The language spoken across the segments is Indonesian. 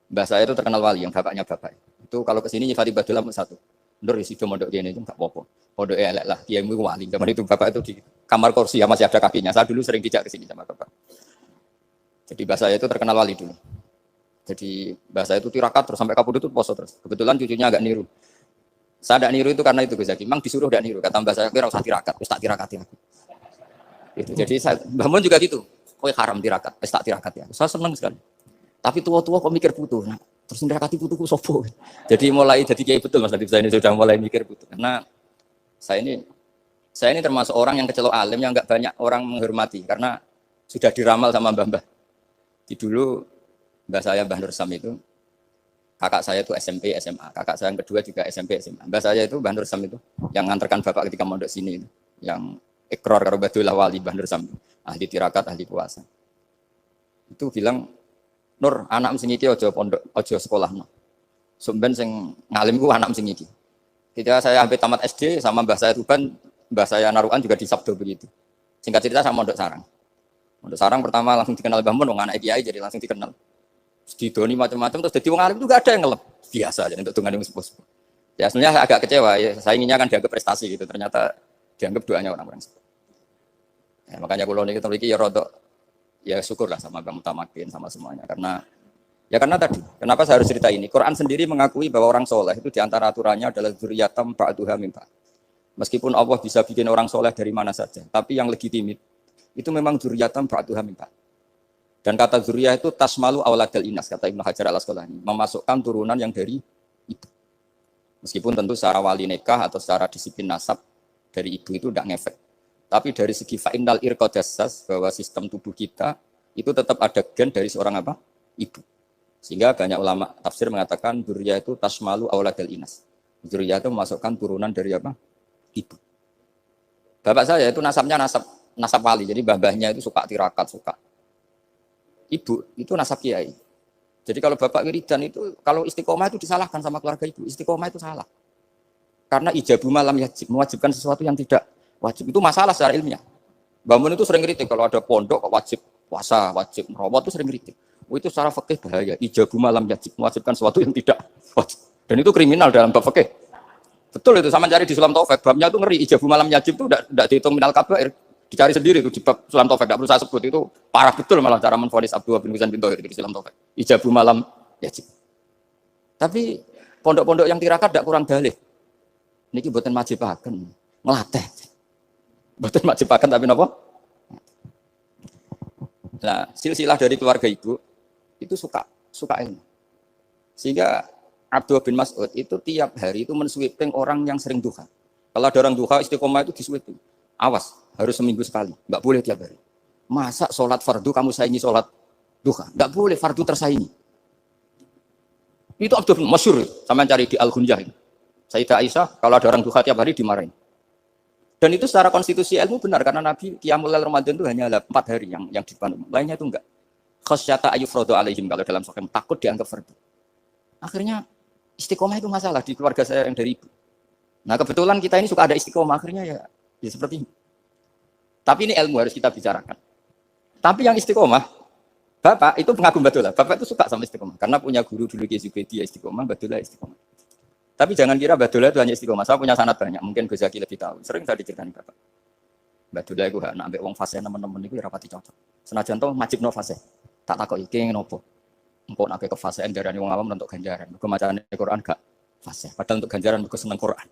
Mbah saya itu terkenal wali, yang bapaknya bapak. Itu kalau kesini nyifati Badulah satu. Nur isi mondok dia itu nggak apa-apa. Pondok elek lah, dia itu wali. Zaman itu bapak itu di kamar kursi ya masih ada kakinya. Saya dulu sering dijak ke sini sama bapak. Jadi mbah saya itu terkenal wali dulu. Jadi mbah saya itu tirakat terus sampai kabudut itu poso terus. Kebetulan cucunya agak niru. Saya tidak niru itu karena itu Gus Zaki. Memang disuruh tidak niru. Kata mbah saya, kira usah tirakat, terus tak tirakati aku. Gitu. Jadi saya, Mbah Mun juga gitu. Kowe haram tirakat, terus tak tirakat ya. Saya senang sekali. Tapi tua-tua kok mikir putu. Nah, terus nirakati putuku sopo. Jadi mulai jadi kiai betul Mas Nadif, saya ini sudah mulai mikir putu. Karena saya ini termasuk orang yang kecelok alim yang enggak banyak orang menghormati karena sudah diramal sama mbah-mbah. Di dulu mbah saya Mbah Nur Sam itu kakak saya itu SMP SMA, kakak saya yang kedua juga SMP SMA. Mbah saya itu Mbah Nur Sam itu yang nganterkan bapak ketika mondok sini itu, yang ikrar karo Badullah wali Mbah Nur Sam, ahli tirakat, ahli puasa. Itu bilang, Nur, anak sing iki aja pondok, aja sekolahno. Sumben sing ngalim ku anak sing iki. Ketika saya sampai tamat SD sama mbah saya Tuban, mbah saya Narukan juga di Sabdo begitu. Singkat cerita sama Mondok Sarang. Mondok Sarang pertama langsung dikenal Mbah Mun, anak kiai jadi langsung dikenal. Didoni macam-macam terus jadi wong alim juga ada yang ngelep. Biasa aja untuk tungan yang sepuh. Ya sebenarnya agak kecewa ya, saya inginnya kan dianggap prestasi gitu, ternyata dianggap doanya orang-orang. Ya, makanya kalau ini kita ya rodok ya syukurlah sama Bang Mutamakin sama semuanya karena tadi kenapa saya harus cerita ini. Quran sendiri mengakui bahwa orang soleh itu diantara aturannya adalah dzurriyyatam ba'duha min ba'd. Meskipun Allah bisa bikin orang soleh dari mana saja, tapi yang legitimit itu memang dzurriyyatam ba'duha min ba'd. Dan kata dzurriyyah itu tasmalu auladal inas, kata Ibnu Hajar al-Asqalani, memasukkan turunan yang dari ibu. Meskipun tentu secara wali nikah atau secara disiplin nasab dari ibu itu tidak ngefek. Tapi dari segi fa'innal irqadassas, bahwa sistem tubuh kita itu tetap ada gen dari seorang apa? Ibu. Sehingga banyak ulama tafsir mengatakan dzurriyyah itu tasmalu auladal inas. Dzurriyyah itu memasukkan turunan dari apa? Ibu. Bapak saya itu nasabnya nasab wali, jadi mbah-mbahnya itu suka tirakat, suka. Ibu itu nasab kiai. Jadi kalau bapak wiridan itu, kalau istiqomah itu disalahkan sama keluarga ibu. Istiqomah itu salah. Karena ijabu malam yajib, mewajibkan sesuatu yang tidak wajib. Itu masalah secara ilmiah. Mbah Mun itu sering kritik, kalau ada pondok wajib puasa, wajib merawat itu sering kritik. Itu secara fikih bahaya. Ijabu malam yajib, mewajibkan sesuatu yang tidak wajib. Dan itu kriminal dalam bab fikih. Betul itu, sama cari di Sulam Taufik. Babnya itu ngeri, ijabu malam yajib itu tidak dihitung minal kabair. Dicari sendiri itu di bab Sulam Taufik, tidak perlu saya sebut, itu parah betul malah cara menvonis Abdullah bin Husain bin Thohir di Sulam Taufik. Ijabu malam yajib. Tapi pondok-pondok yang tirakat tidak kurang dalih. Niki buatan majibaken, ngelatih. Buatan majibaken tapi napa? Nah, silsilah dari keluarga ibu itu suka ilmu. Sehingga Abdullah bin Mas'ud itu tiap hari itu mensweeping orang yang sering duha. Kalau ada orang duha istiqomah itu disweeping. Awas, harus seminggu sekali, nggak boleh tiap hari. Masa sholat fardu kamu saingi sholat duha? Nggak boleh, fardu tersaingi. Itu Abdul masyhur, sama cari di Al-Ghunjah. Sayyidah Aisyah, kalau ada orang duha tiap hari dimarahin. Dan itu secara konstitusi ilmu benar, karena Nabi Qiyamul Lail Ramadan itu hanya 4 hari yang dipandu. Lainnya itu enggak. Khasyata ayyufradu alaihim, kalau dalam sahih takut dianggap fardu. Akhirnya istiqomah itu masalah di keluarga saya yang dari ibu. Nah kebetulan kita ini suka ada istiqomah, akhirnya ya seperti ini. Tapi ini ilmu harus kita bicarakan. Tapi yang istiqomah, bapak itu pengagum Badullah. Bapak itu suka sama istiqomah karena punya guru dulu Kiai Zubedi istiqomah, Badullah istiqomah. Tapi jangan kira Badullah itu hanya istiqomah. Saya punya sanad banyak. Mungkin Gus Zaki lebih tahu. Sering saya diceritain bapak. Badullah itu nak ambek wong fase teman-teman itu rapati cocok. Senajan to majibno fase. Tak takoki iki ngopo. Engko nak ke fasean darane wong awam untuk ganjaran. Mergo macane Quran gak fase. Padahal untuk ganjaran mergo seneng Quran.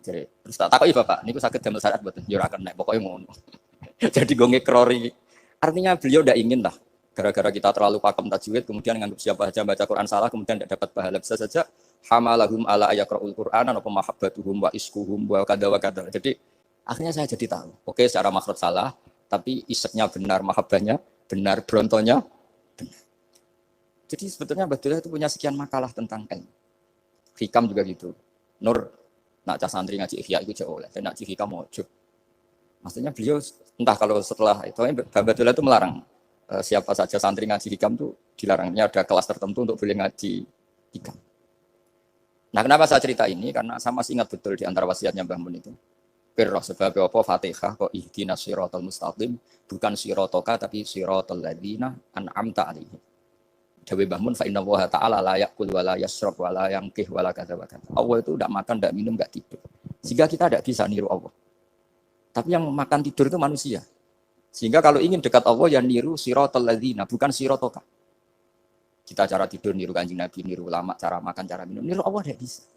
Jadi terus tak takoki bapak, niku saged damel syarat mboten? Ya ora kena, pokoke ngono. Jadi gue ngekrori. Artinya beliau tidak ingin lah gara-gara kita terlalu pakem tajwid kemudian nganggap siapa saja baca Quran salah kemudian tidak dapat pahala. Bisa saja hamalahum ala ayakra'ul Qur'an apa mahabbatuhum wa iskuhum wa kada wa kada. Jadi akhirnya saya jadi tahu. Oke, secara makhraj salah, tapi iseknya benar, mahabbahnya benar, brontonya benar. Jadi sebetulnya Badullah itu punya sekian makalah tentang ilmu. Hikam juga gitu. Nur nak cah santri ngaji ihya itu jauh oleh, dan nak cih hikam mojok. Maksudnya beliau entah kalau setelah itu Badullah itu melarang siapa saja santri ngaji hikam itu dilarangnya ada kelas tertentu untuk boleh ngaji hikam. Nah kenapa saya cerita ini? Karena saya masih ingat betul di antara wasiatnya Mbah Mun itu. Firroh sebab apa Fatihah kok ihdinas siratal mustaqim bukan siratoka tapi siratal ladzina an'amta alaihim. Dawe Mbah Mun fa inna wa ta'ala la yaqul wa la yashrab wa la yanqih wa la kadza wa kadza. Allah itu tidak makan, tidak minum, tidak tidur. Sehingga kita tidak bisa niru Allah. Tapi yang makan tidur itu manusia. Sehingga kalau ingin dekat Allah ya niru siratal ladzina, bukan siratoka. Kita cara tidur niru Kanjeng Nabi, niru ulama, cara makan, cara minum, niru Allah tidak bisa.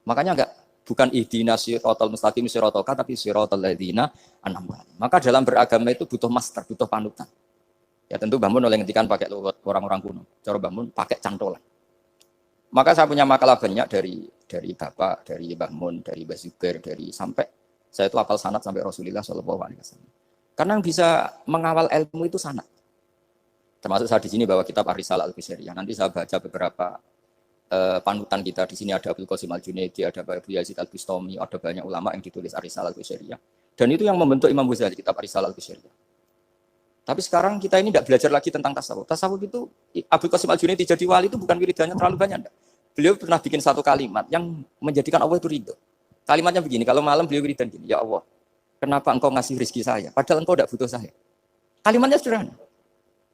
Makanya bukan ihdinas siratal mustaqim siratoka, tapi siratal ladzina an'amta alaihim. Maka dalam beragama itu butuh master, butuh panutan. Ya tentu Mbah Mun oleh ngendikan pakai orang-orang kuno. Cara Mbah Mun pakai cantolan. Maka saya punya makalah banyak dari Bapak, dari Mbah Mun, dari Mbah Zubair, dari sampai saya itu hafal sanad sampai Rasulullah SAW. Karena yang bisa mengawal ilmu itu sanad. Termasuk saya di sini bawa kitab Ar-Risalah Al-Qusairiyah. Nanti saya baca beberapa panutan kita. Di sini ada Abdul Qasim Al-Junaidi, ada Abu Yazid Al-Bistami, ada banyak ulama yang ditulis Ar-Risalah Al-Qusairiyah. Dan itu yang membentuk Imam Ghazali, kitab Ar-Risalah Al-Qusairiyah. Tapi sekarang kita ini tidak belajar lagi tentang tasawuf. Tasawuf itu Abdul Qasim Al-Junaidi jadi wali itu bukan wiridannya terlalu banyak. Enggak. Beliau pernah bikin satu kalimat yang menjadikan Allah itu ridho. Kalimatnya begini, kalau malam beliau wiridan gini, ya Allah, kenapa engkau ngasih rezeki saya? Padahal engkau tidak butuh saya. Kalimatnya sederhana.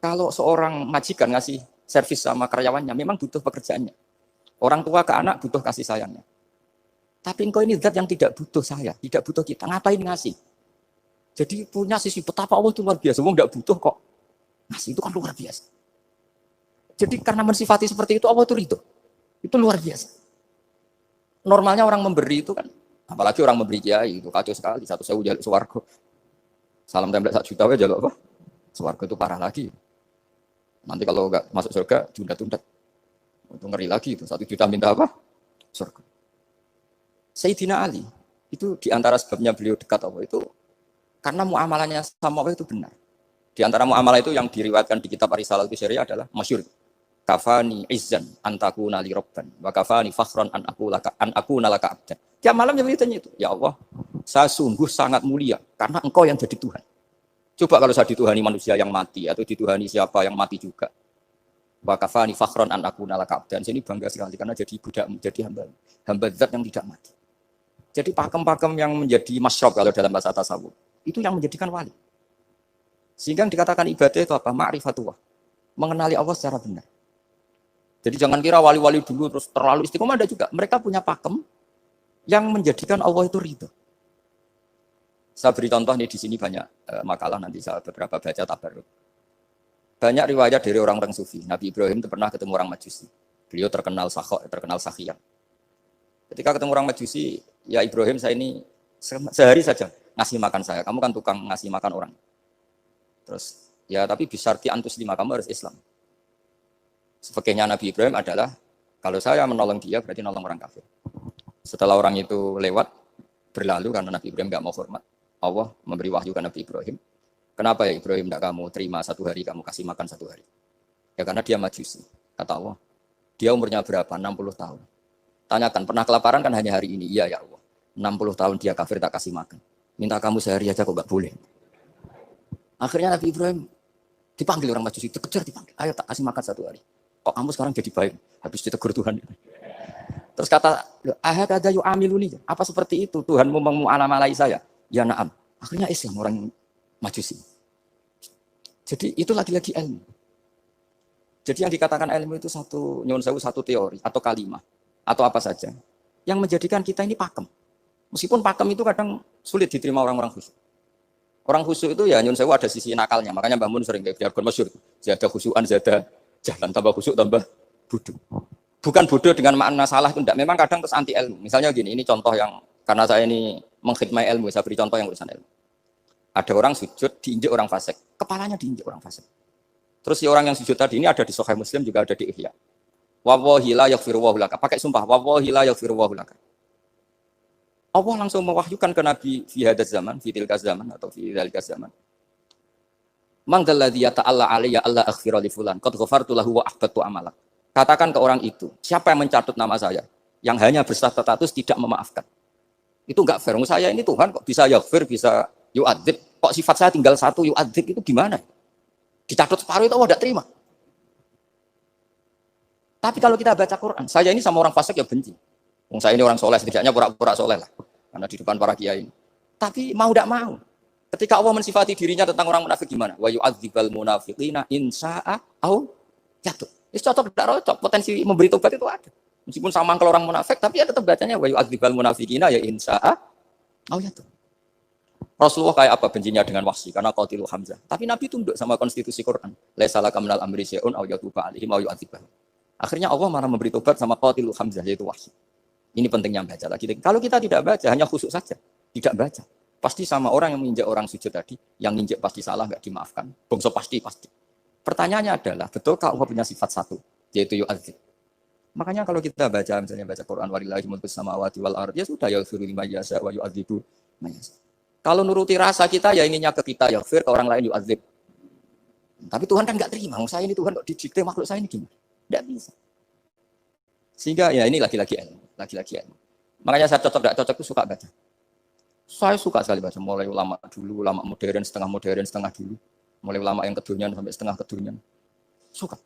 Kalau seorang majikan ngasih servis sama karyawannya, memang butuh pekerjaannya. Orang tua ke anak butuh kasih sayangnya. Tapi engkau ini zat yang tidak butuh saya, tidak butuh kita. Ngapain ngasih? Jadi punya sisi betapa Allah itu luar biasa. Wong tidak butuh kok. Ngasih itu kan luar biasa. Jadi karena mensifati seperti itu Allah itu ridho. Itu luar biasa. Normalnya orang memberi itu kan, apalagi orang memberi kiai itu kacau sekali. 1.000 jaluk swarga. Salam template 1 juta aja jaluk apa? Swarga itu parah lagi. Nanti kalau enggak masuk surga tunda-tunda. Itu ngeri lagi itu. 1 juta minta apa? Surga. Sayyidina Ali itu diantara sebabnya beliau dekat Allah itu karena muamalahnya sama Allah itu benar. Di antara muamalah itu yang diriwayatkan di kitab Ar-Risalah Al-Qusairiyah adalah masyhur. Kafani izzan antakuna li rabban wa kafani fakhran an akuna laka abdan. Tiap malam yang ditanya itu, ya Allah, saya sungguh sangat mulia karena engkau yang jadi Tuhan. Coba kalau saya dituhani manusia yang mati atau dituhani siapa yang mati juga. Wa kafani fakhran an akuna laka abdan. Ini bangga sekali karena jadi budak, menjadi hamba zat yang tidak mati. Jadi pakem-pakem yang menjadi masyrob kalau dalam bahasa tasawuf. Itu yang menjadikan wali. Sehingga yang dikatakan ibadah itu apa? Ma'rifatullah. Mengenali Allah secara benar. Jadi jangan kira wali-wali dulu terus terlalu istiqomah, ada juga. Mereka punya pakem yang menjadikan Allah itu ridho. Saya beri contoh nih di sini banyak makalah nanti saya beberapa baca tabarruk. Banyak riwayat dari orang-orang sufi. Nabi Ibrahim itu pernah ketemu orang Majusi. Beliau terkenal sakhok, terkenal sakhiyan. Ketika ketemu orang Majusi, ya Ibrahim saya ini sehari saja ngasih makan saya. Kamu kan tukang ngasih makan orang. Terus, ya tapi bisyarti antus lima, kamu harus Islam. Sebagainya Nabi Ibrahim adalah, kalau saya menolong dia berarti nolong orang kafir. Setelah orang itu lewat, berlalu karena Nabi Ibrahim nggak mau hormat. Allah memberi wahyu ke Nabi Ibrahim. Kenapa ya Ibrahim tidak kamu terima 1 hari, kamu kasih makan 1 hari? Ya karena dia majusi. Kata Allah, dia umurnya berapa? 60 tahun. Tanyakan, pernah kelaparan kan hanya hari ini? Iya ya Allah. 60 tahun dia kafir tak kasih makan. Minta kamu sehari aja kok nggak boleh. Akhirnya Nabi Ibrahim dipanggil orang majusi, dikejar dipanggil. Ayo tak kasih makan 1 hari. Kok kamu sekarang jadi baik? Habis ditegur Tuhan. Terus kata, ahad ada yu amiluni. Apa seperti itu? Tuhan mau mengualamalai saya? Ya na'am. Akhirnya Islam orang majusi. Jadi itu lagi-lagi ilmu. Jadi yang dikatakan ilmu itu satu teori atau kalimat atau apa saja yang menjadikan kita ini pakem. Meskipun pakem itu kadang sulit diterima orang-orang khusyuk. Orang khusyuk itu ya nyun sewu ada sisi nakalnya. Makanya Mbah Mun sering kayak jargon masyhur. Zada khusyukan, zada jalan, tambah khusyuk tambah bodoh. Bukan bodoh dengan makna salah itu enggak. Memang kadang terus anti ilmu. Misalnya gini, ini contoh yang karena saya ini mengkhidmati ilmu, saya beri contoh yang urusan ilmu. Ada orang sujud diinjek orang fasik, kepalanya diinjek orang fasik. Terus si orang yang sujud tadi ini ada di Sahih Muslim, juga ada di Ihya. Wallahi la yaghfiru wa laka. Pakai sumpah, wallahi la yaghfiru wa laka. Allah langsung mewahyukan ke Nabi fi hadzal zaman, fi tilka zaman atau fi dzalika zaman. Man dzalladzi yata'alla alayya alla aghfira li fulan qad ghafartu lahu wa ahbattu amalak. Katakan ke orang itu, siapa yang mencatut nama saya yang hanya berstatus tidak memaafkan. Itu enggak fair. Saya ini Tuhan kok bisa yaghfir, bisa yu'adzib. Kok sifat saya tinggal 1 yu'adzib itu gimana? Dicatut separuh itu Allah tidak terima. Tapi kalau kita baca Quran, saya ini sama orang fasik ya benci. Saya ini orang soleh, setidaknya pura-pura soleh lah. Karena di depan para kiai. Tapi mau tidak mau. Ketika Allah mensifati dirinya tentang orang munafik gimana? Wa yu'adzibal munafiqina in sya'a au yatub. Ini cocok tidak cocok, potensi memberi tobat itu ada. Meskipun sama kalau orang munafik, tapi ya tetap bacanya wa yu'adzibal munafiqina ya insya'a. Oh ya tuh. Rasulullah kayak apa bencinya dengan Wahsy karena qatilu Hamzah. Tapi Nabi tunduk sama konstitusi Quran. Laisa laka minal amri syai'un aw yatuba alaihim aw yu'adzibahum. Akhirnya Allah malah memberi tobat sama qatilu Hamzah yaitu Wahsy. Ini pentingnya baca lagi. Kalau kita tidak baca, hanya khusus saja, tidak baca. Pasti sama orang yang menginjak orang sujud tadi, yang injak pasti salah, nggak dimaafkan. Bongso pasti. Pertanyaannya adalah, betulkah Allah punya sifat satu, yaitu yu'adzib? Makanya kalau kita baca, misalnya baca Quran, walillahi mulkus samawati wal ardh, ya sudah, yaghfiru liman yasha wa yu'adzibu man yasha. Kalau nuruti rasa kita, ya inginnya ke kita, yaghfir, ke orang lain yu'adzib. Tapi Tuhan kan nggak terima, saya ini Tuhan kok didikte makhluk saya ini gimana? Nggak bisa. Sehingga ya ini lagi-lagi ilmu. Makanya saya cocok itu suka baca. Saya suka sekali baca, mulai ulama dulu, ulama modern, setengah dulu. Mulai ulama yang kedunian sampai setengah kedunian. Suka.